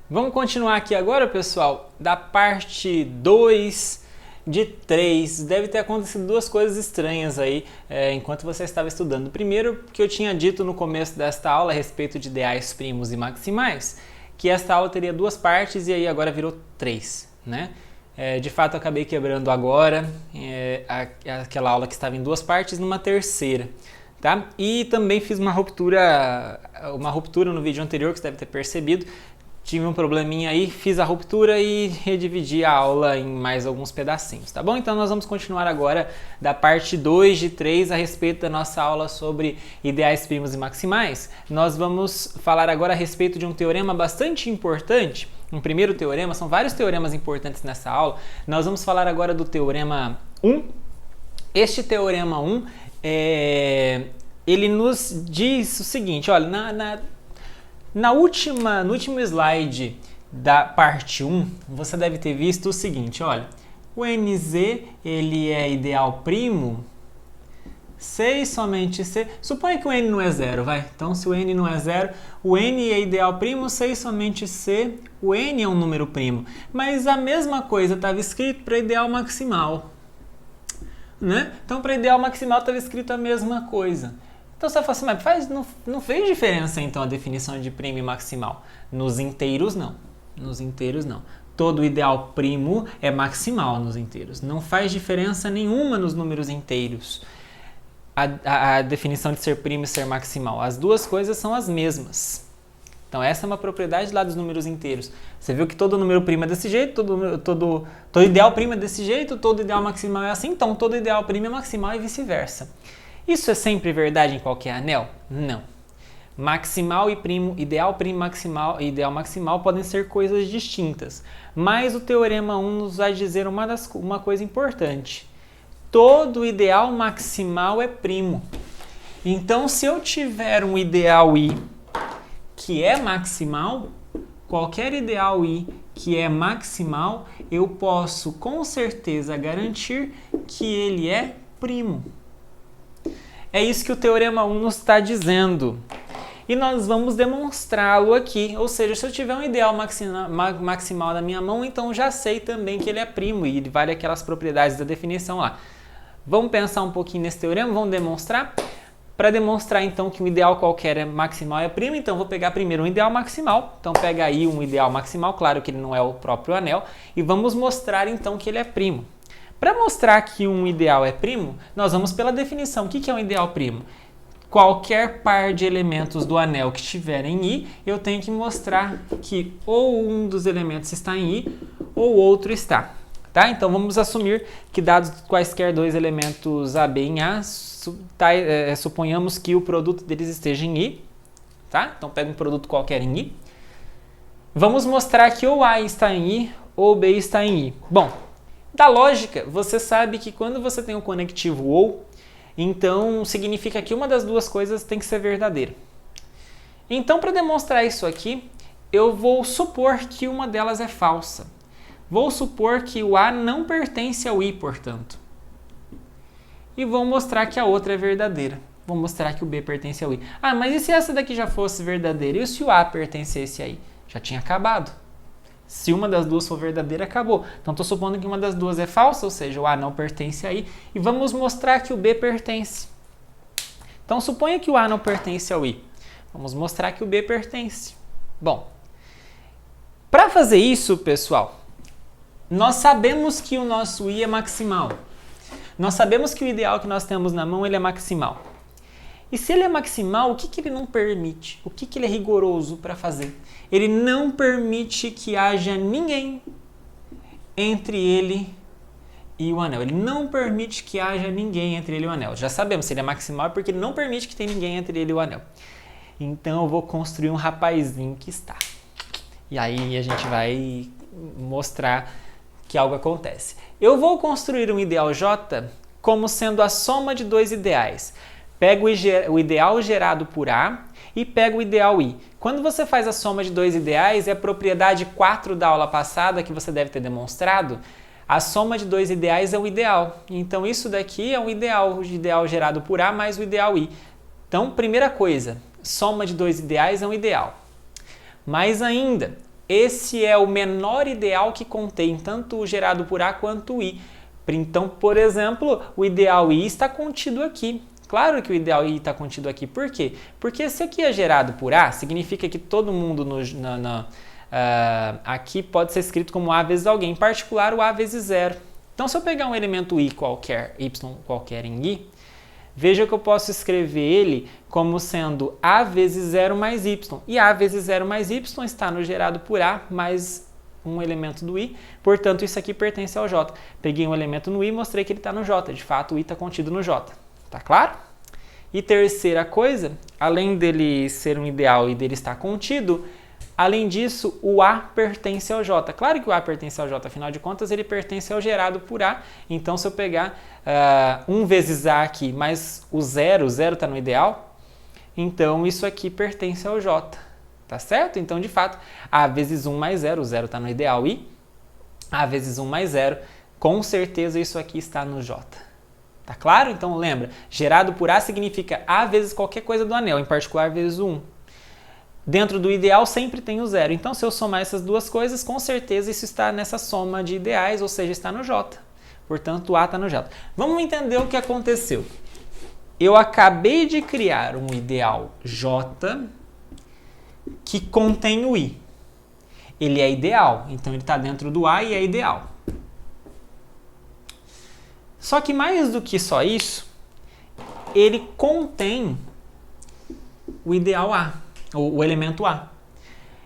Vamos continuar aqui agora, pessoal, da parte 2 de 3. Deve ter acontecido duas coisas estranhas aí enquanto você estava estudando. Primeiro, que eu tinha dito no começo desta aula a respeito de ideais primos e maximais, que esta aula teria duas partes e aí agora virou 3, né? De fato, eu acabei quebrando agora aquela aula que estava em duas partes numa terceira. Tá? E também fiz uma ruptura no vídeo anterior, que você deve ter percebido. Tive um probleminha aí, fiz a ruptura e redividi a aula em mais alguns pedacinhos, tá bom? Então nós vamos continuar agora da parte 2 de 3 a respeito da nossa aula sobre ideais primos e maximais. Nós vamos falar agora a respeito de um teorema bastante importante. Um primeiro teorema, são vários teoremas importantes nessa aula. Nós vamos falar agora do teorema 1. Este teorema 1, ele nos diz o seguinte, olha, no último slide da parte 1, você deve ter visto o seguinte, olha, o NZ, ele é ideal primo, C e somente C, suponha que o N não é zero, vai, então se o N não é zero, o N é ideal primo, C e somente C, o N é um número primo, mas a mesma coisa estava escrito para ideal maximal, né? Então para ideal maximal estava escrito a mesma coisa. Então você vai falar assim, mas não fez diferença então a definição de primo e maximal? Nos inteiros não. Nos inteiros não. Todo ideal primo é maximal nos inteiros. Não faz diferença nenhuma nos números inteiros a definição de ser primo e ser maximal. As duas coisas são as mesmas. Então essa é uma propriedade lá dos números inteiros. Você viu que todo número primo é desse jeito, todo ideal primo é desse jeito, todo ideal maximal é assim, então todo ideal primo é maximal e vice-versa. Isso é sempre verdade em qualquer anel? Não. Maximal e primo, ideal primo maximal e ideal maximal podem ser coisas distintas. Mas o teorema 1 nos vai dizer uma coisa importante. Todo ideal maximal é primo. Então, se eu tiver um ideal I que é maximal, qualquer ideal I que é maximal, eu posso com certeza garantir que ele é primo. É isso que o teorema 1 nos está dizendo. E nós vamos demonstrá-lo aqui. Ou seja, se eu tiver um ideal maximal na minha mão, então já sei também que ele é primo e vale aquelas propriedades da definição lá. Vamos pensar um pouquinho nesse teorema, vamos demonstrar. Para demonstrar então que um ideal qualquer maximal é primo, então vou pegar primeiro um ideal maximal. Então pega aí um ideal maximal, claro que ele não é o próprio anel, e vamos mostrar então que ele é primo. Para mostrar que um ideal é primo, nós vamos pela definição. O que é um ideal primo? Qualquer par de elementos do anel que estiver em I, eu tenho que mostrar que ou um dos elementos está em I ou outro está. Tá? Então vamos assumir que dados quaisquer dois elementos AB em A, suponhamos que o produto deles esteja em I. Tá? Então pega um produto qualquer em I. Vamos mostrar que ou A está em I ou B está em I. Bom, da lógica, você sabe que quando você tem um conectivo ou, então significa que uma das duas coisas tem que ser verdadeira. Então, para demonstrar isso aqui, eu vou supor que uma delas é falsa. Vou supor que o A não pertence ao I, portanto. E vou mostrar que a outra é verdadeira. Vou mostrar que o B pertence ao I. Ah, mas e se essa daqui já fosse verdadeira? E se o A pertencesse a I? Já tinha acabado. Se uma das duas for verdadeira, acabou. Então, estou supondo que uma das duas é falsa, ou seja, o A não pertence a I, e vamos mostrar que o B pertence. Então, suponha que o A não pertence ao I. Vamos mostrar que o B pertence. Bom, para fazer isso, pessoal, nós sabemos que o nosso I é maximal. Nós sabemos que o ideal que nós temos na mão ele é maximal. E se ele é maximal, o que ele não permite? O que ele é rigoroso para fazer? Ele não permite que haja ninguém entre ele e o anel. Ele não permite que haja ninguém entre ele e o anel. Já sabemos, se ele é maximal é porque ele não permite que tenha ninguém entre ele e o anel. Então eu vou construir um rapazinho que está. E aí a gente vai mostrar que algo acontece. Eu vou construir um ideal J como sendo a soma de dois ideais. Pego o ideal gerado por A e pego o ideal I. Quando você faz a soma de dois ideais, é a propriedade 4 da aula passada que você deve ter demonstrado, a soma de dois ideais é o ideal. Então isso daqui é um ideal, o ideal gerado por A mais o ideal I. Então, primeira coisa, soma de dois ideais é um ideal. Mais ainda, esse é o menor ideal que contém tanto o gerado por A quanto o I. Então, por exemplo, o ideal I está contido aqui. Claro que o ideal I está contido aqui. Por quê? Porque se aqui é gerado por A, significa que todo mundo aqui pode ser escrito como A vezes alguém, em particular o A vezes 0. Então, se eu pegar um elemento I qualquer, Y qualquer em I, veja que eu posso escrever ele como sendo A vezes 0 mais Y. E A vezes 0 mais Y está no gerado por A mais um elemento do I, portanto isso aqui pertence ao J. Peguei um elemento no I e mostrei que ele está no J. De fato, o I está contido no J. Tá claro? E terceira coisa, além dele ser um ideal e dele estar contido, além disso, o A pertence ao J. Claro que o A pertence ao J, afinal de contas, ele pertence ao gerado por A. Então, se eu pegar 1 vezes A aqui, mais o 0 está no ideal, então isso aqui pertence ao J. Tá certo? Então, de fato, A vezes 1 mais 0, o 0 está no ideal, e A vezes 1 mais 0, com certeza isso aqui está no J. Tá claro? Então, lembra, gerado por A significa A vezes qualquer coisa do anel, em particular vezes o 1. Dentro do ideal sempre tem o 0. Então, se eu somar essas duas coisas, com certeza isso está nessa soma de ideais, ou seja, está no J. Portanto, o A está no J. Vamos entender o que aconteceu. Eu acabei de criar um ideal J que contém o I. Ele é ideal, então ele está dentro do A e é ideal. Só que mais do que só isso, ele contém o ideal A, o elemento A.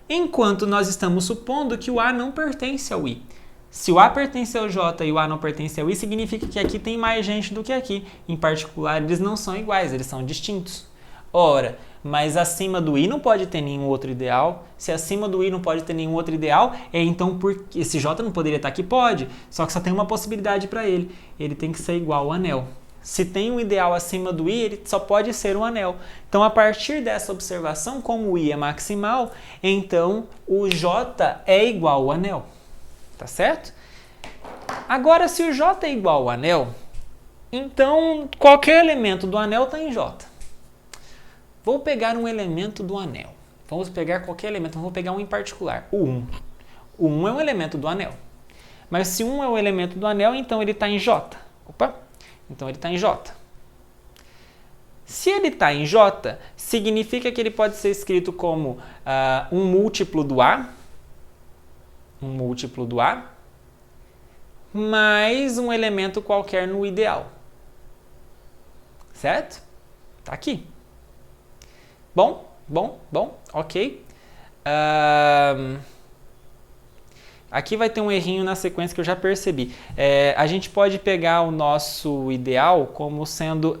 Enquanto nós estamos supondo que o A não pertence ao I. Se o A pertence ao J e o A não pertence ao I, significa que aqui tem mais gente do que aqui. Em particular, eles não são iguais, eles são distintos. Ora, mas acima do I não pode ter nenhum outro ideal. Se acima do I não pode ter nenhum outro ideal, então esse J não poderia estar aqui? Pode, só que só tem uma possibilidade para ele. Ele tem que ser igual ao anel. Se tem um ideal acima do I, ele só pode ser um anel. Então, a partir dessa observação, como o I é maximal, então o J é igual ao anel. Tá certo? Agora, se o J é igual ao anel, então qualquer elemento do anel está em J. Vou pegar um elemento do anel. Vamos pegar qualquer elemento, vou pegar um em particular, o 1. O 1 é um elemento do anel. Mas se 1 é um elemento do anel, então ele está em J. Opa! Então ele está em J. Se ele está em J, significa que ele pode ser escrito como um múltiplo do A, mais um elemento qualquer no ideal. Certo? Está aqui. Bom, ok. Aqui vai ter um errinho na sequência que eu já percebi. A gente pode pegar o nosso ideal como sendo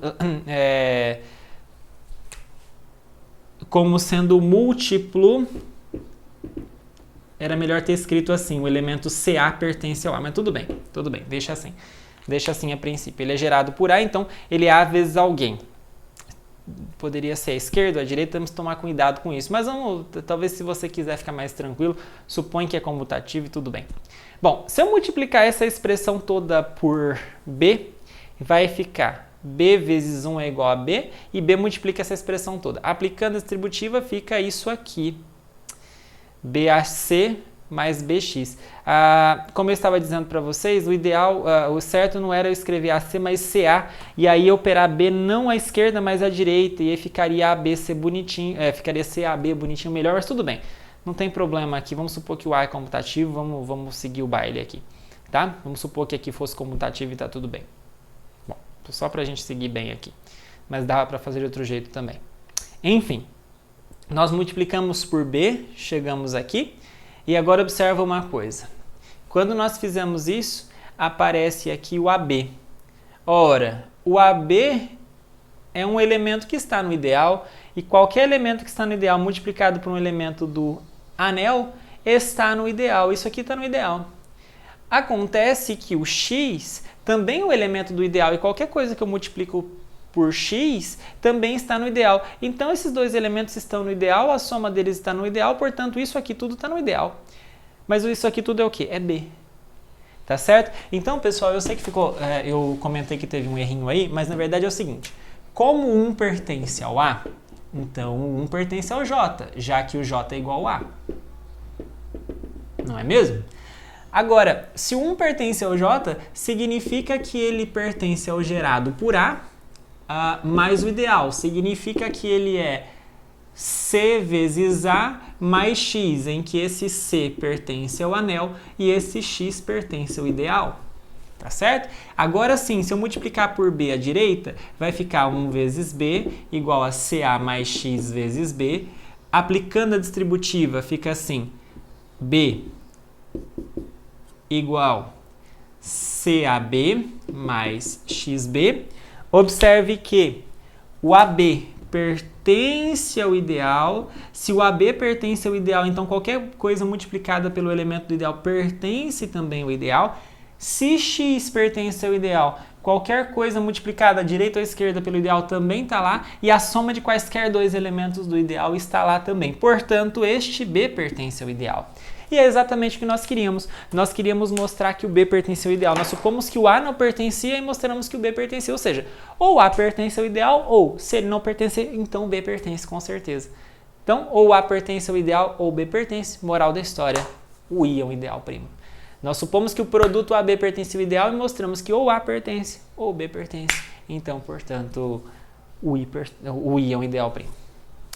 múltiplo. Era melhor ter escrito assim, o elemento CA pertence ao A, mas tudo bem, deixa assim. Deixa assim a princípio. Ele é gerado por A, então ele é A vezes alguém. Poderia ser a esquerda ou a direita, temos que tomar cuidado com isso. Mas talvez se você quiser ficar mais tranquilo, supõe que é comutativo e tudo bem. Bom, se eu multiplicar essa expressão toda por B, vai ficar B vezes 1 é igual a B, e B multiplica essa expressão toda. Aplicando a distributiva, fica isso aqui. BAC mais BX. Como eu estava dizendo para vocês, o ideal, o certo não era eu escrever AC mais CA, e aí operar B não à esquerda, mas à direita, e aí ficaria ABC bonitinho, ficaria CAB bonitinho melhor, mas tudo bem. Não tem problema aqui, vamos supor que o A é comutativo, vamos seguir o baile aqui, tá? Vamos supor que aqui fosse comutativo e tá tudo bem. Bom, só para a gente seguir bem aqui, mas dava para fazer de outro jeito também. Enfim, nós multiplicamos por B, chegamos aqui, e agora observa uma coisa. Quando nós fizemos isso, aparece aqui o AB. Ora, o AB é um elemento que está no ideal, e qualquer elemento que está no ideal multiplicado por um elemento do anel está no ideal. Isso aqui está no ideal. Acontece que o X também é um elemento do ideal, e qualquer coisa que eu multiplico por X também está no ideal. Então, esses dois elementos estão no ideal, a soma deles está no ideal, portanto, isso aqui tudo está no ideal. Mas isso aqui tudo é o quê? É B. Tá certo? Então, pessoal, eu sei que eu comentei que teve um errinho aí, mas na verdade é o seguinte. Como 1 pertence ao A, então 1 pertence ao J, já que o J é igual a A. não é mesmo? Agora, se o 1 pertence ao J, significa que ele pertence ao gerado por A, mais o ideal. Significa que ele é C vezes A mais X, em que esse C pertence ao anel e esse X pertence ao ideal. Tá certo? Agora sim, se eu multiplicar por B à direita, vai ficar 1 vezes B igual a CA mais X vezes B. Aplicando a distributiva, fica assim, B igual CAB mais XB. Observe que o AB pertence ao ideal. Se o AB pertence ao ideal, então qualquer coisa multiplicada pelo elemento do ideal pertence também ao ideal. Se x pertence ao ideal, qualquer coisa multiplicada à direita ou à esquerda pelo ideal também está lá, e a soma de quaisquer dois elementos do ideal está lá também. Portanto, este B pertence ao ideal. E é exatamente o que nós queríamos. Nós queríamos mostrar que o B pertence ao ideal. Nós supomos que o A não pertencia e mostramos que o B pertencia. Ou seja, ou o A pertence ao ideal, ou se ele não pertencer, então o B pertence com certeza. Então, ou o A pertence ao ideal, ou o B pertence. Moral da história, o I é um ideal primo. Nós supomos que o produto AB pertence ao ideal e mostramos que ou A pertence ou B pertence. Então, portanto, o I é um ideal primo.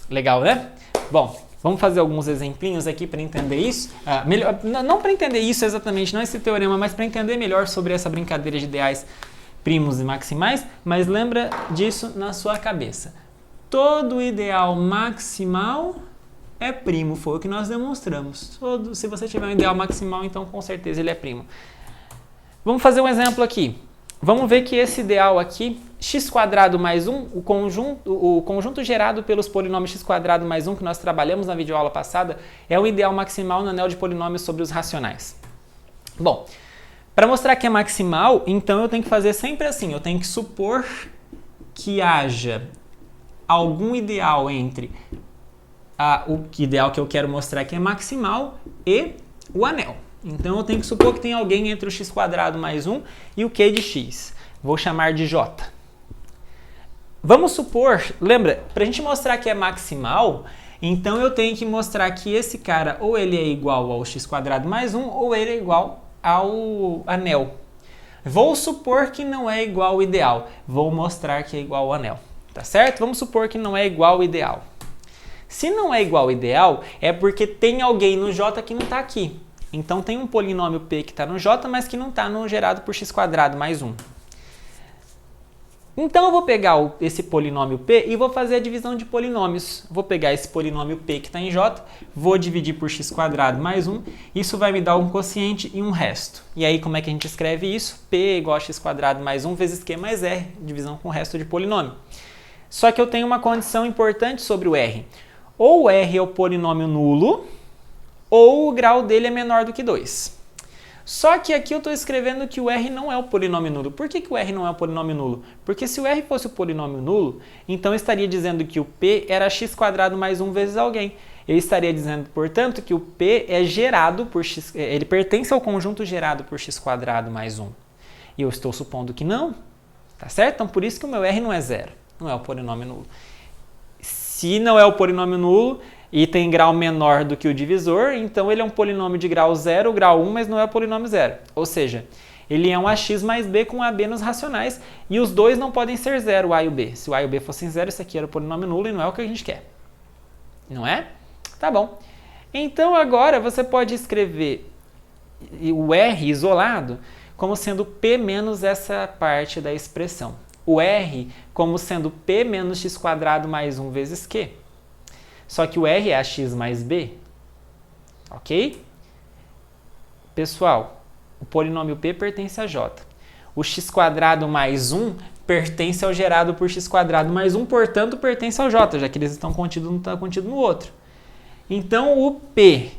Legal, né? Bom, vamos fazer alguns exemplinhos aqui para entender isso. Não para entender isso exatamente, não esse teorema, mas para entender melhor sobre essa brincadeira de ideais primos e maximais. Mas lembra disso na sua cabeça. Todo ideal maximal é primo, foi o que nós demonstramos. Se você tiver um ideal maximal, então com certeza ele é primo. Vamos fazer um exemplo aqui. Vamos ver que esse ideal aqui, x² mais 1, o conjunto gerado pelos polinômios x² mais 1 que nós trabalhamos na videoaula passada, é o ideal maximal no anel de polinômios sobre os racionais. Bom, para mostrar que é maximal, então eu tenho que fazer sempre assim, eu tenho que supor que haja algum ideal entre o ideal que eu quero mostrar que é maximal e o anel. Então eu tenho que supor que tem alguém entre o x² mais 1 e o q de x. Vou chamar de j. Vamos supor, lembra, para a gente mostrar que é maximal, então eu tenho que mostrar que esse cara ou ele é igual ao x² mais 1 ou ele é igual ao anel. Vou supor que não é igual ao ideal. Vou mostrar que é igual ao anel. Tá certo? Vamos supor que não é igual ao ideal. Se não é igual ao ideal, é porque tem alguém no J que não está aqui. Então tem um polinômio P que está no J, mas que não está no gerado por x² mais 1. Então eu vou pegar esse polinômio P e vou fazer a divisão de polinômios. Vou pegar esse polinômio P que está em J, vou dividir por x² mais 1. Isso vai me dar um quociente e um resto. E aí como é que a gente escreve isso? P é igual a x² mais 1 vezes Q mais R, divisão com o resto de polinômio. Só que eu tenho uma condição importante sobre o R. Ou o R é o polinômio nulo, ou o grau dele é menor do que 2. Só que aqui eu estou escrevendo que o R não é o polinômio nulo. Por que o R não é o polinômio nulo? Porque se o R fosse o polinômio nulo, então eu estaria dizendo que o P era x² mais 1 vezes alguém. Eu estaria dizendo, portanto, que o P é gerado por x, ele pertence ao conjunto gerado por x² mais 1. E eu estou supondo que não. Tá certo? Então por isso que o meu R não é zero. Não é o polinômio nulo. Se não é o polinômio nulo e tem grau menor do que o divisor, então ele é um polinômio de grau 0, grau 1, mas não é o polinômio zero. Ou seja, ele é um ax mais b com ab nos racionais e os dois não podem ser zero, o a e o b. Se o a e o b fossem zero, isso aqui era o polinômio nulo e não é o que a gente quer. Não é? Tá bom. Então agora você pode escrever o r isolado como sendo p menos essa parte da expressão. O R como sendo P menos x² mais 1 vezes Q. Só que o R é ax mais B. Ok? Pessoal, o polinômio P pertence a J. O x² mais 1 pertence ao gerado por x² mais 1, portanto, pertence ao J, já que eles estão contidos, não está contido no outro. Então, o P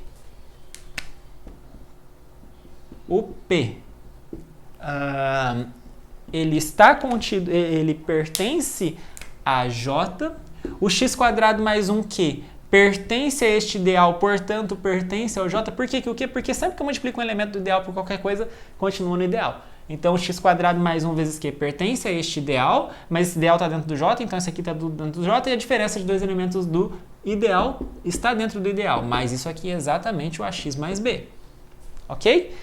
ele está contido, ele pertence a J, o x² mais 1Q pertence a este ideal, portanto, pertence ao J. Por que o quê? Porque sempre que eu multiplico um elemento do ideal por qualquer coisa, continua no ideal. Então, o x² mais 1 vezes Q pertence a este ideal, mas esse ideal está dentro do J, então esse aqui está dentro do J, e a diferença de dois elementos do ideal está dentro do ideal. Mas isso aqui é exatamente o ax mais b. ok?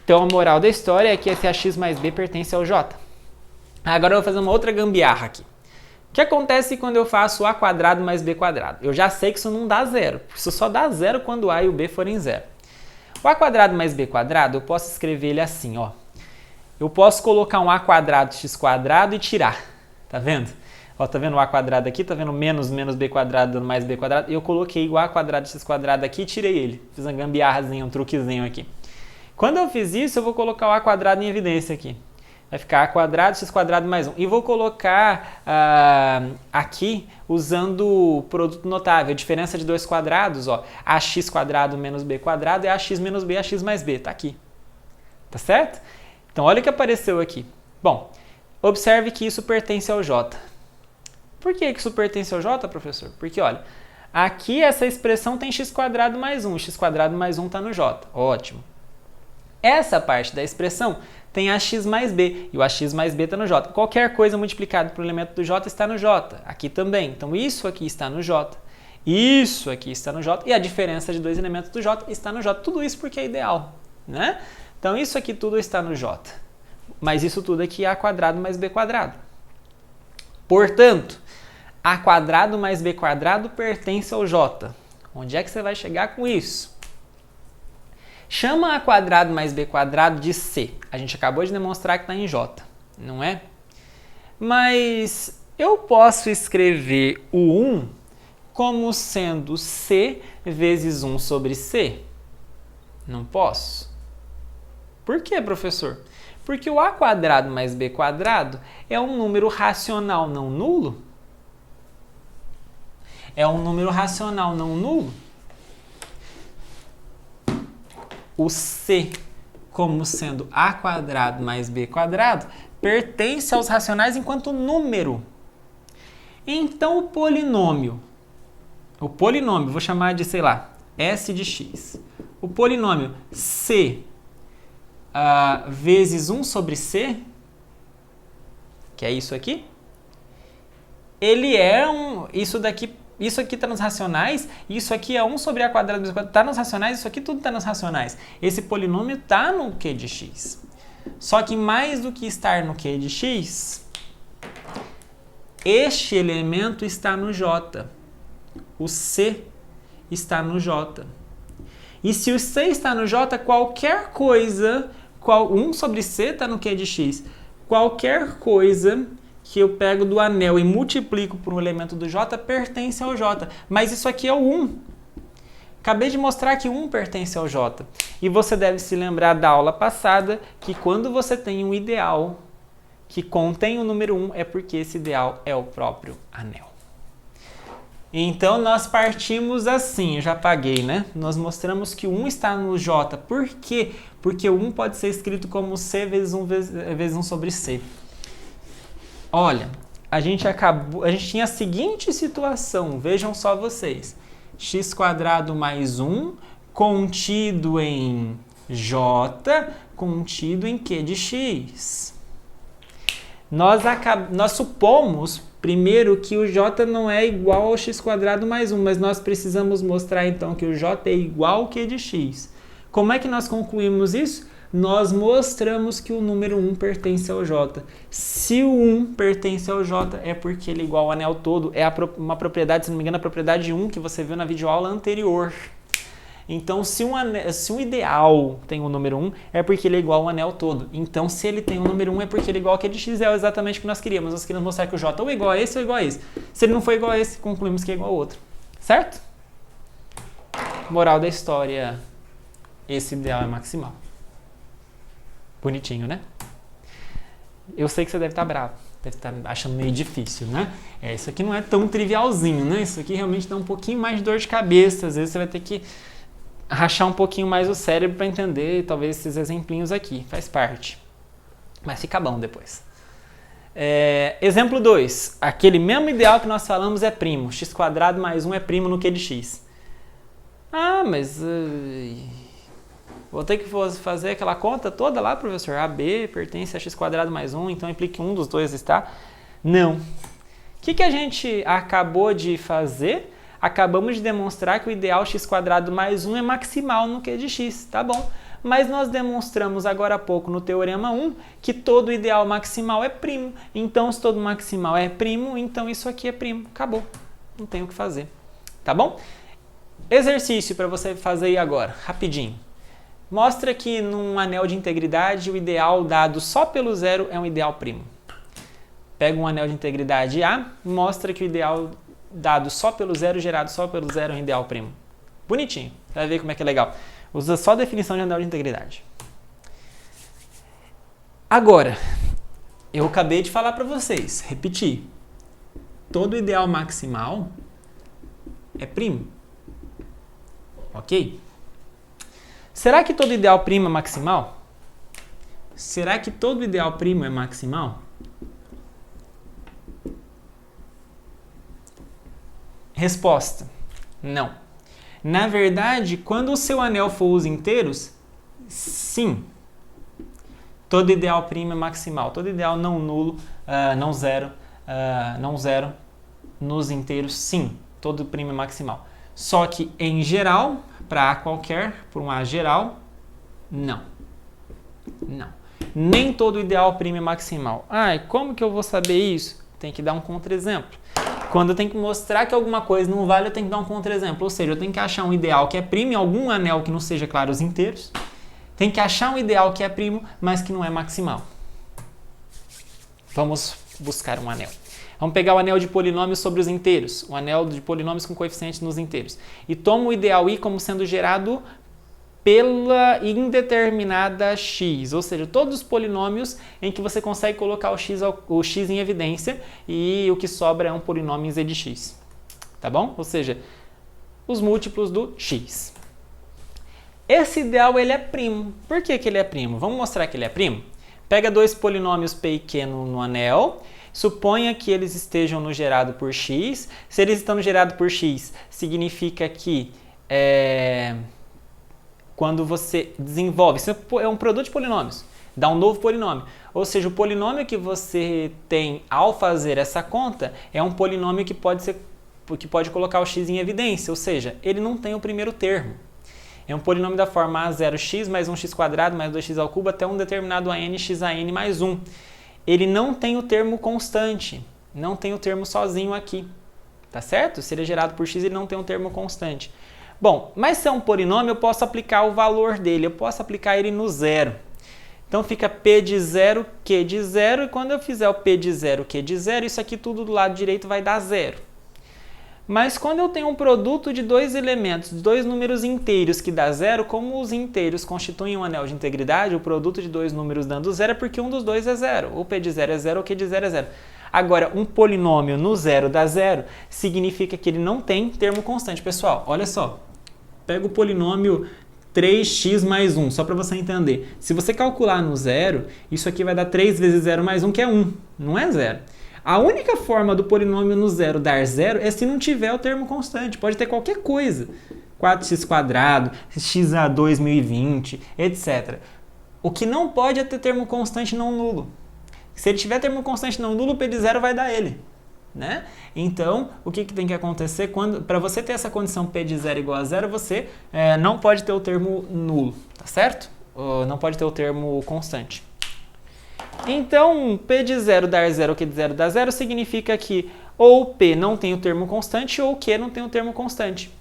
Então a moral da história é que esse ax mais b pertence ao j. Agora eu vou fazer uma outra gambiarra aqui. O que acontece quando eu faço a quadrado mais b quadrado? Eu já sei que isso não dá zero. Isso só dá zero quando a e o b forem zero. O a quadrado mais b quadrado, eu posso escrever ele assim, ó. Eu posso colocar um a quadrado x quadrado e tirar. Tá vendo? Ó, tá vendo o a quadrado aqui? Tá vendo menos b quadrado dando mais b quadrado? E eu coloquei o a quadrado x quadrado aqui e tirei ele. Fiz uma gambiarrazinha, um truquezinho aqui. Quando eu fiz isso, eu vou colocar o a quadrado em evidência aqui. Vai ficar a quadrado, x quadrado mais 1. E vou colocar aqui usando o produto notável, a diferença de dois quadrados, ó, ax quadrado menos b quadrado é ax menos b, ax mais b, tá aqui. Tá certo? Então, olha o que apareceu aqui. Bom, observe que isso pertence ao j. Por que isso pertence ao j, professor? Porque, olha, aqui essa expressão tem x quadrado mais 1, x quadrado mais 1 está no j. Ótimo. Essa parte da expressão tem ax mais b, e o ax mais b está no j. Qualquer coisa multiplicada por elemento do j está no j. Aqui também. Então, isso aqui está no j. Isso aqui está no j. E a diferença de dois elementos do j está no j. Tudo isso porque é ideal, né? Então, isso aqui tudo está no j. Mas isso tudo aqui é a quadrado mais b quadrado. Portanto, a quadrado mais b quadrado pertence ao j. Onde é que você vai chegar com isso? Chama a quadrado mais b quadrado de c. A gente acabou de demonstrar que está em j, não é? Mas eu posso escrever o 1 como sendo c vezes 1 sobre c? Não posso. Por quê, professor? Porque o a quadrado mais b quadrado é um número racional não nulo? É um número racional não nulo? O c, como sendo a quadrado mais b quadrado, pertence aos racionais enquanto número. Então, o polinômio, vou chamar de, sei lá, s de x. O polinômio c vezes 1 sobre c, que é isso aqui, ele é isso aqui está nos racionais, isso aqui é 1 sobre a quadrado vezes quadrado, está nos racionais, isso aqui tudo está nos racionais. Esse polinômio está no q de x. Só que mais do que estar no q de x, este elemento está no j. O c está no j. E se o c está no j, qualquer coisa, 1 sobre c está no q de x, qualquer coisa que eu pego do anel e multiplico por um elemento do j pertence ao j. Mas isso aqui é o 1. Acabei de mostrar que 1 pertence ao j. E você deve se lembrar da aula passada que quando você tem um ideal que contém o número 1 é porque esse ideal é o próprio anel. Então, nós partimos assim, eu já apaguei, né? Nós mostramos que o 1 está no j. Por quê? Porque o 1 pode ser escrito como c vezes 1 sobre c. Olha, a gente tinha a seguinte situação, vejam só vocês. X quadrado mais 1 contido em j, contido em q de x. Nós supomos, primeiro, que o j não é igual ao x quadrado mais 1, mas nós precisamos mostrar, então, que o j é igual ao q de x. Como é que nós concluímos isso? Nós mostramos que o número 1 pertence ao j. Se o 1 pertence ao j, é porque ele é igual ao anel todo. É uma propriedade, se não me engano, a propriedade 1 que você viu na videoaula anterior. Então, se um ideal tem o número 1, é porque ele é igual ao anel todo. Então, se ele tem o número 1, é porque ele é igual ao q de x, é exatamente o que nós queríamos. Nós queríamos mostrar que o j ou é igual a esse ou igual a esse. Se ele não for igual a esse, concluímos que é igual ao outro. Certo? Moral da história, esse ideal é maximal. Bonitinho, né? Eu sei que você deve estar bravo, deve estar achando meio difícil, né? Isso aqui não é tão trivialzinho, né? Isso aqui realmente dá um pouquinho mais de dor de cabeça. Às vezes você vai ter que rachar um pouquinho mais o cérebro para entender, talvez, esses exemplinhos aqui. Faz parte. Mas fica bom depois. Exemplo 2. Aquele mesmo ideal que nós falamos é primo. X quadrado mais 1 é primo no q de x. Ah, mas... vou ter que fazer aquela conta toda lá, professor. AB pertence a x quadrado mais 1, então implica que um dos dois está? Não. O que a gente acabou de fazer? Acabamos de demonstrar que o ideal x quadrado mais 1 é maximal no q de x, tá bom? mas nós demonstramos agora há pouco no Teorema 1 que todo ideal maximal é primo. Então, se todo maximal é primo, então isso aqui é primo. Acabou. Não tem o que fazer. Tá bom? Exercício para você fazer aí agora, rapidinho. Mostra que num anel de integridade o ideal dado só pelo zero é um ideal primo. Pega um anel de integridade A, mostra que o ideal dado só pelo zero, gerado só pelo zero, é um ideal primo. Bonitinho. Vai ver como é que é legal. Usa só a definição de anel de integridade. Agora, eu acabei de falar para vocês, repetir. Todo ideal maximal é primo. Ok? Será que todo ideal primo é maximal? Será que todo ideal primo é maximal? Resposta: não. Na verdade, quando o seu anel for os inteiros, sim. Todo ideal primo é maximal. Todo ideal não nulo, não zero, nos inteiros, sim. Todo primo é maximal. Só que em geral, para A qualquer, por um A geral, não. Não. Nem todo ideal primo é maximal. Ai, como que eu vou saber isso? Tem que dar um contra-exemplo. Quando eu tenho que mostrar que alguma coisa não vale, eu tenho que dar um contra-exemplo. Ou seja, eu tenho que achar um ideal que é primo em algum anel que não seja, claro, os inteiros. Tem que achar um ideal que é primo, mas que não é maximal. Vamos buscar um anel. Vamos pegar o anel de polinômios sobre os inteiros, o anel de polinômios com coeficientes nos inteiros. E toma o ideal I como sendo gerado pela indeterminada x, ou seja, todos os polinômios em que você consegue colocar o x em evidência e o que sobra é um polinômio em z de x. Tá bom? Ou seja, os múltiplos do x. Esse ideal ele é primo. Por que ele é primo? Vamos mostrar que ele é primo? Pega dois polinômios p e q no anel. Suponha que eles estejam no gerado por x. Se eles estão no gerado por x, significa que quando você desenvolve, isso é um produto de polinômios, dá um novo polinômio. Ou seja, o polinômio que você tem ao fazer essa conta é um polinômio que pode colocar o x em evidência, ou seja, ele não tem o primeiro termo. É um polinômio da forma a0x mais 1x² mais 2x² até um determinado an x a n mais 1. Ele não tem o termo constante, não tem o termo sozinho aqui, tá certo? Se ele é gerado por x, ele não tem um termo constante. Bom, mas se é um polinômio, eu posso aplicar o valor dele, eu posso aplicar ele no zero. Então fica p de 0, q de 0, e quando eu fizer o p de 0, q de 0, isso aqui tudo do lado direito vai dar 0. Mas quando eu tenho um produto de dois elementos, dois números inteiros que dá 0, como os inteiros constituem um anel de integridade, o produto de dois números dando 0 é porque um dos dois é 0. Ou p de 0 é 0 ou q de 0 é 0. Agora, um polinômio no 0 dá 0 significa que ele não tem termo constante. Pessoal, olha só. Pega o polinômio 3x mais 1, só para você entender. Se você calcular no 0, isso aqui vai dar 3 vezes 0 mais 1, que é 1. Não é 0. A única forma do polinômio no 0 dar 0 é se não tiver o termo constante. Pode ter qualquer coisa. 4x², x a 2020, etc. O que não pode é ter termo constante não nulo. Se ele tiver termo constante não nulo, o p de 0 vai dar ele. Né? Então, o que tem que acontecer? Para você ter essa condição p de 0 igual a 0, você não pode ter o termo nulo, tá certo? Não pode ter o termo constante. Então, p de 0 dar 0 ou q de 0 dar 0 significa que ou p não tem o termo constante ou q não tem o termo constante.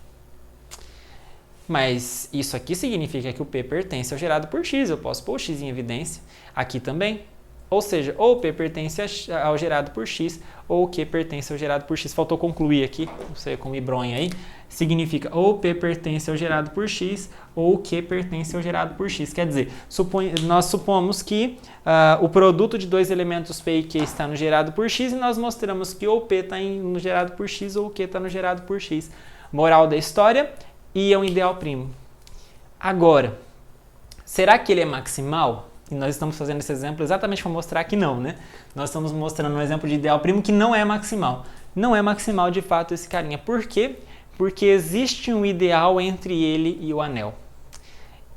Mas isso aqui significa que o p pertence ao gerado por x. Eu posso pôr o x em evidência aqui também. Ou seja, ou p pertence ao gerado por x, ou q pertence ao gerado por x. Faltou concluir aqui, não sei como bronha aí. Significa ou p pertence ao gerado por x, ou q pertence ao gerado por x. Quer dizer, nós supomos que o produto de dois elementos p e q está no gerado por x, e nós mostramos que ou p está no gerado por x, ou q está no gerado por x. Moral da história, I é um ideal primo. Agora, será que ele é maximal? E nós estamos fazendo esse exemplo exatamente para mostrar que não, né? Nós estamos mostrando um exemplo de ideal primo que não é maximal. Não é maximal de fato esse carinha. Por quê? Porque existe um ideal entre ele e o anel.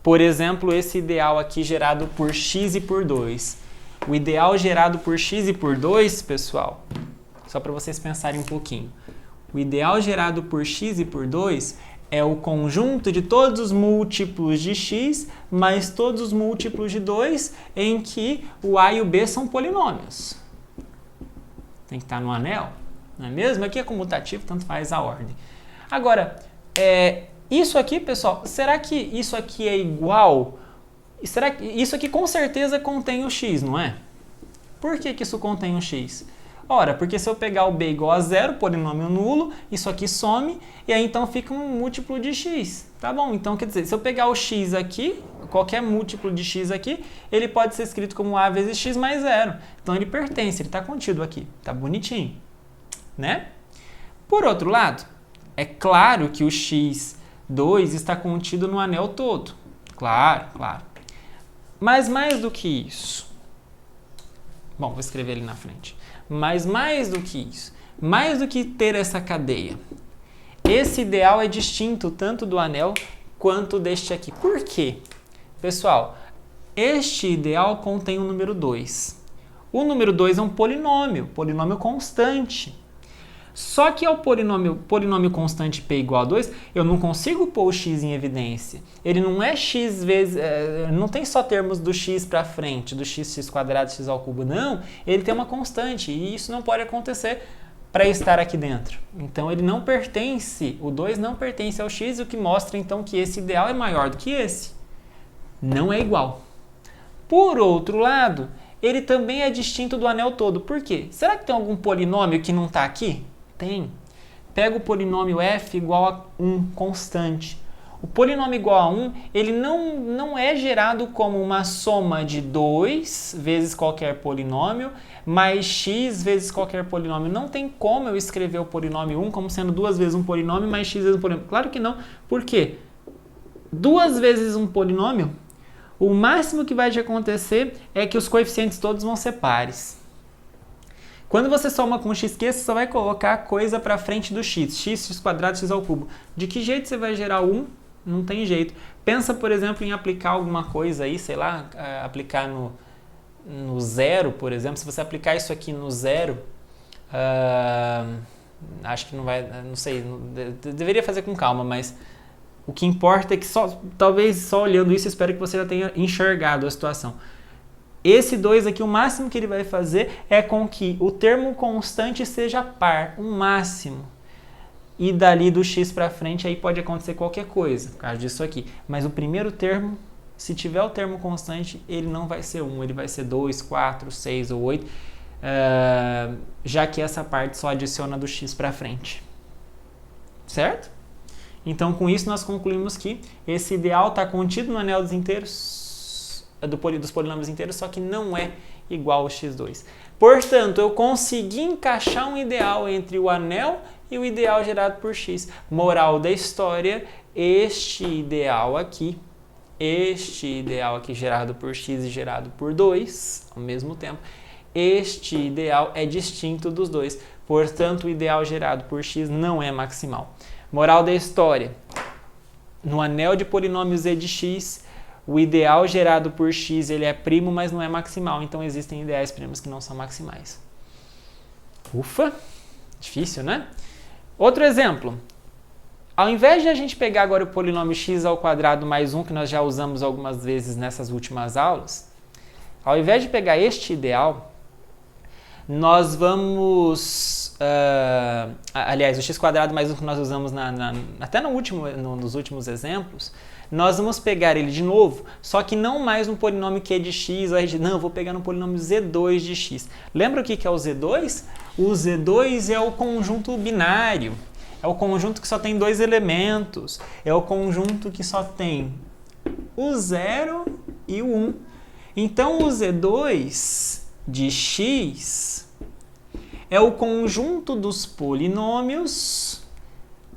Por exemplo, esse ideal aqui gerado por x e por 2. O ideal gerado por x e por 2, pessoal, só para vocês pensarem um pouquinho. O ideal gerado por x e por 2 é o conjunto de todos os múltiplos de x mais todos os múltiplos de 2 em que o a e o b são polinômios. Tem que estar no anel, não é mesmo? Aqui é comutativo, tanto faz a ordem. Agora, isso aqui, pessoal, será que isso aqui é igual? Será que isso aqui com certeza contém o x, não é? Por que isso contém o x? Ora, porque se eu pegar o b igual a zero, polinômio nulo, isso aqui some, e aí então fica um múltiplo de x. Tá bom? Então, quer dizer, se eu pegar o x aqui, qualquer múltiplo de x aqui, ele pode ser escrito como a vezes x mais zero. Então, ele pertence, ele está contido aqui. Tá bonitinho, né? Por outro lado, é claro que o x2 está contido no anel todo. Claro, claro. Mas mais do que isso... Bom, vou escrever ali na frente. Mas mais do que isso, mais do que ter essa cadeia, esse ideal é distinto tanto do anel quanto deste aqui. Por quê? Pessoal, este ideal contém o número 2. O número 2 é um polinômio constante. Só que ao polinômio constante p igual a 2, eu não consigo pôr o x em evidência. Ele não é x vezes... não tem só termos do x para frente, do x quadrado, x ao cubo. Não, ele tem uma constante e isso não pode acontecer para estar aqui dentro. Então, ele não pertence, o 2 não pertence ao x, o que mostra então que esse ideal é maior do que esse. Não é igual. Por outro lado, ele também é distinto do anel todo. Por quê? Será que tem algum polinômio que não está aqui? Tem. Pega o polinômio f igual a 1 constante. O polinômio igual a 1, ele não é gerado como uma soma de 2 vezes qualquer polinômio, mais x vezes qualquer polinômio. Não tem como eu escrever o polinômio 1 como sendo 2 vezes um polinômio mais x vezes um polinômio. Claro que não. Por quê? 2 vezes um polinômio, o máximo que vai acontecer é que os coeficientes todos vão ser pares. Quando você soma com x, você só vai colocar coisa para frente do x. X quadrado, x ao cubo. De que jeito você vai gerar 1? Não tem jeito. Pensa, por exemplo, em aplicar alguma coisa aí, sei lá, aplicar no zero, por exemplo. Se você aplicar isso aqui no zero, acho que não vai, não sei, deveria fazer com calma, mas o que importa é que talvez só olhando isso, espero que você já tenha enxergado a situação. Esse 2 aqui, o máximo que ele vai fazer é com que o termo constante seja par, o máximo. E dali do x para frente aí pode acontecer qualquer coisa, por causa disso aqui. Mas o primeiro termo, se tiver o termo constante, ele não vai ser 1, ele vai ser 2, 4, 6 ou 8, já que essa parte só adiciona do x para frente. Certo? Então, com isso, nós concluímos que esse ideal está contido no anel dos inteiros, dos polinômios inteiros, só que não é igual ao x2. Portanto, eu consegui encaixar um ideal entre o anel e o ideal gerado por x. Moral da história, este ideal aqui gerado por x e gerado por 2, ao mesmo tempo, este ideal é distinto dos dois. Portanto, o ideal gerado por x não é maximal. Moral da história, no anel de polinômios e de x, o ideal gerado por x ele é primo, mas não é maximal. Então, existem ideais primos que não são maximais. Ufa! Difícil, né? Outro exemplo. Ao invés de a gente pegar agora o polinômio x ao quadrado mais 1, que nós já usamos algumas vezes nessas últimas aulas, ao invés de pegar este ideal, nós vamos... aliás, o x quadrado mais 1 que nós usamos até nos últimos exemplos, nós vamos pegar ele de novo, só que não mais um polinômio que é de x, não, eu vou pegar no polinômio z2 de x. Lembra o que é o z2? O z2 é o conjunto binário, é o conjunto que só tem 2 elementos, é o conjunto que só tem o 0 e o 1. Então, o z2 de x é o conjunto dos polinômios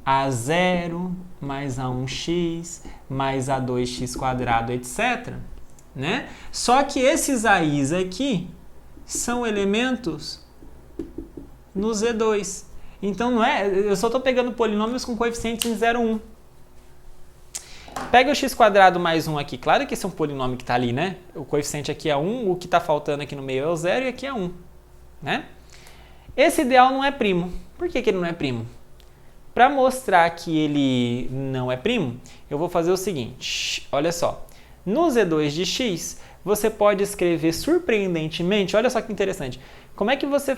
a0 mais a1x mais a2x quadrado, etc. Né? Só que esses a's aqui são elementos no z2. Então, não é, eu só estou pegando polinômios com coeficientes em 0, 1. Pega o x quadrado mais 1 aqui. Claro que esse é um polinômio que está ali, né? O coeficiente aqui é 1, o que está faltando aqui no meio é o 0 e aqui é 1. Né? Esse ideal não é primo. Por que ele não é primo? Para mostrar que ele não é primo, eu vou fazer o seguinte, olha só. No Z2 de x, você pode escrever surpreendentemente, olha só que interessante, como é que você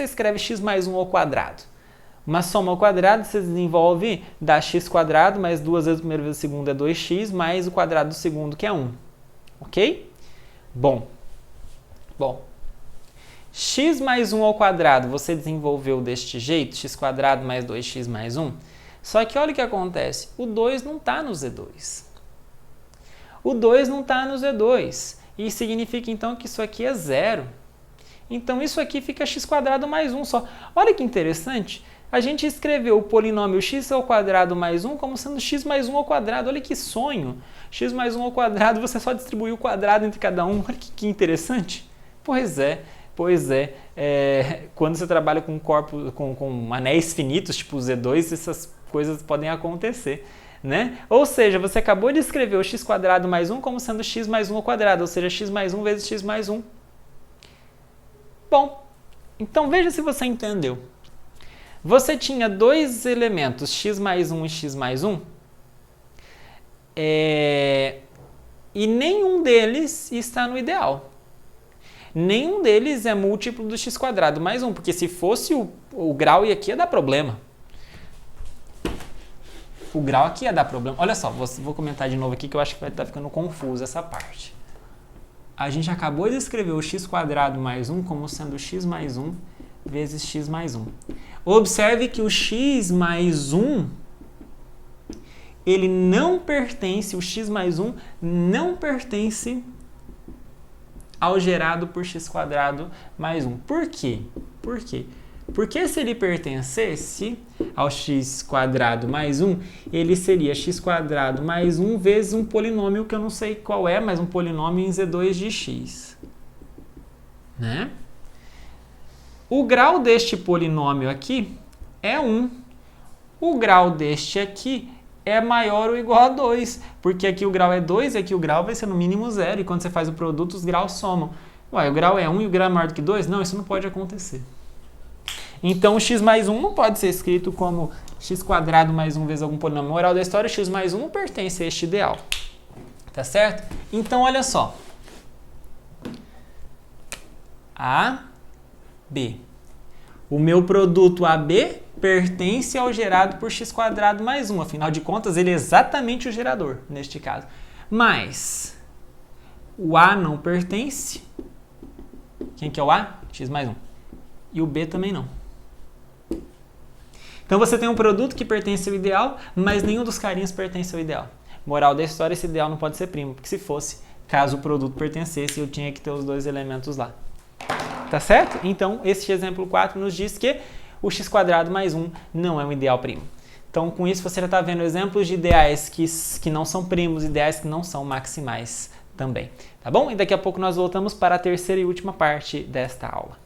escreve x mais 1 ao quadrado? Uma soma ao quadrado você desenvolve da x quadrado mais 2 vezes o primeiro vezes o segundo é 2x, mais o quadrado do segundo que é 1. Ok? Bom, x mais 1 ao quadrado você desenvolveu deste jeito, x quadrado mais 2x mais 1. Só que olha o que acontece, o 2 não está no Z2. O 2 não está no Z2. E significa então que isso aqui é zero. Então isso aqui fica x quadrado mais 1 só. Olha que interessante. A gente escreveu o polinômio x ao quadrado mais 1 como sendo x mais 1 ao quadrado. Olha que sonho. X mais 1 ao quadrado, você só distribuiu o quadrado entre cada um. Olha que interessante. Pois é. Quando você trabalha com corpos, com anéis finitos, tipo o Z2, essas coisas podem acontecer. Né? Ou seja, você acabou de escrever o x quadrado mais 1 como sendo x mais 1 ao quadrado, ou seja, x mais 1 vezes x mais 1. Bom, então veja se você entendeu. Você tinha dois elementos, x mais 1 e x mais 1, e nenhum deles está no ideal. Nenhum deles é múltiplo do x quadrado mais 1, porque se fosse o grau aqui ia dar problema. O grau aqui ia dar problema. Olha só, vou comentar de novo aqui que eu acho que vai estar ficando confuso essa parte. A gente acabou de escrever o x quadrado mais 1 como sendo x mais 1 vezes x mais 1. Observe que o x mais 1, ele não pertence, o x mais 1 não pertence ao gerado por x quadrado mais 1. Por quê? Porque se ele pertencesse ao x quadrado mais 1, ele seria x quadrado mais 1 vezes um polinômio que eu não sei qual é, mas um polinômio em Z2 de x. Né? O grau deste polinômio aqui é 1. O grau deste aqui é maior ou igual a 2, porque aqui o grau é 2 e aqui o grau vai ser no mínimo 0, e quando você faz o produto, os graus somam. Ué, o grau é 1 e o grau é maior do que 2? Não, isso não pode acontecer. Então, o x mais 1 não pode ser escrito como x quadrado mais 1 vezes algum polinômio. Moral da história, x mais 1 não pertence a este ideal. Tá certo? Então, olha só. A, B. O meu produto AB pertence ao gerado por x quadrado mais 1. Afinal de contas, ele é exatamente o gerador, neste caso. Mas o A não pertence. Quem que é o A? X mais 1. E o B também não. Então você tem um produto que pertence ao ideal, mas nenhum dos carinhas pertence ao ideal. Moral da história, esse ideal não pode ser primo, porque se fosse, caso o produto pertencesse, eu tinha que ter os dois elementos lá. Tá certo? Então, esse exemplo 4 nos diz que o x quadrado mais 1 não é um ideal primo. Então, com isso, você já está vendo exemplos de ideais que não são primos, ideais que não são maximais também. Tá bom? E daqui a pouco nós voltamos para a terceira e última parte desta aula.